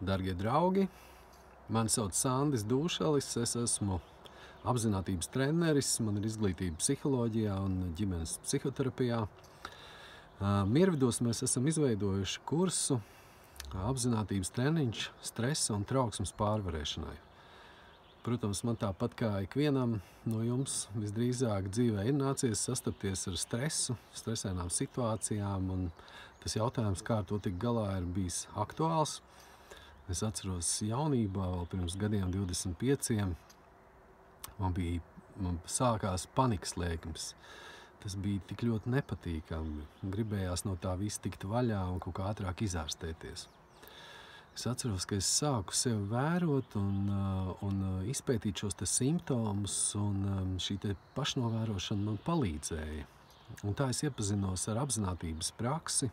Darbie draugi, mani sauc Sandis Dūšalis, es esmu apzinātības treneris, man ir izglītība psiholoģijā un ģimenes psihoterapijā. Miervidos mēs esam izveidojuši kursu apzinātības treniņš stresa un trauksmes pārvarēšanai. Protams, man tāpat kā ikvienam no jums visdrīzāk dzīvē ir nācies sastapties ar stresu, stresainām situācijām, un tas jautājums, kā ar to tikt galā, ir bijis aktuāls. Es atceros jaunībā, vēl pirms gadiem 25, man sākās panikas lēkmes. Tas bija tik ļoti nepatīkami. Gribējās no tā viss tikt vaļā un kaut kā ātrāk izārstēties. Es atceros, ka es sāku sevi vērot un izpētīt šos te simptomus, un šī te pašnovērošana man palīdzēja. Un tā es iepazinos ar apzinātības praksi.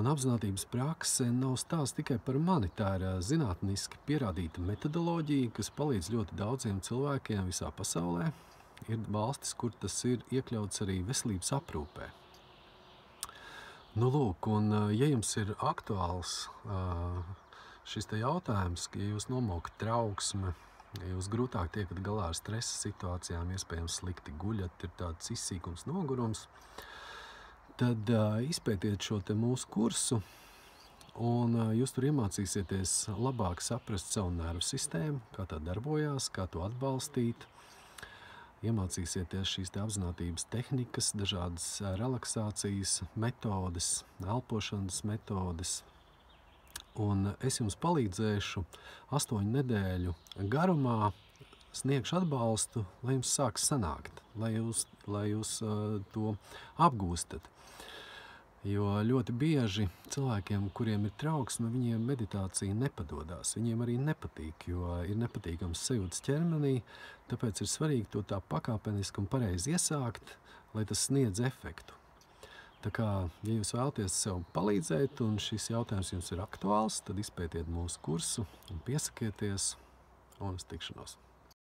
Un apzinātības prakse nav stāsts tikai par mani, tā ir zinātniski pierādīta metodoloģija, kas palīdz ļoti daudziem cilvēkiem visā pasaulē. Ir valstis, kur tas ir iekļauts arī veselības aprūpē. Nu, lūk, un ja jums ir aktuāls šis te jautājums, ka ja jūs nomokat trauksme, ja jūs grūtāk tiekat galā ar stresa situācijām, iespējams slikti guļat, ir tāds izsīkums, nogurums, tad izpētiet šo te mūsu kursu, un jūs tur iemācīsieties labāk saprast savu nervu sistēmu, kā tā darbojās, kā to atbalstīt. Iemācīsieties šīs te apzinātības tehnikas, dažādas relaksācijas metodes, elpošanas metodes. Un es jums palīdzēšu 8 nedēļu garumā, sniegšu atbalstu, lai jums sāks sanākt, lai jūs to apgūstat. Jo ļoti bieži cilvēkiem, kuriem ir trauksme, viņiem meditācija nepadodās. Viņiem arī nepatīk, jo ir nepatīkams sajūtas ķermenī, tāpēc ir svarīgi to tā pakāpeniski un pareizi iesākt, lai tas sniedz efektu. Tā kā, ja jūs vēlaties sev palīdzēt un šis jautājums jums ir aktuāls, tad izpētiet mūsu kursu un piesakieties, un uz tikšanos.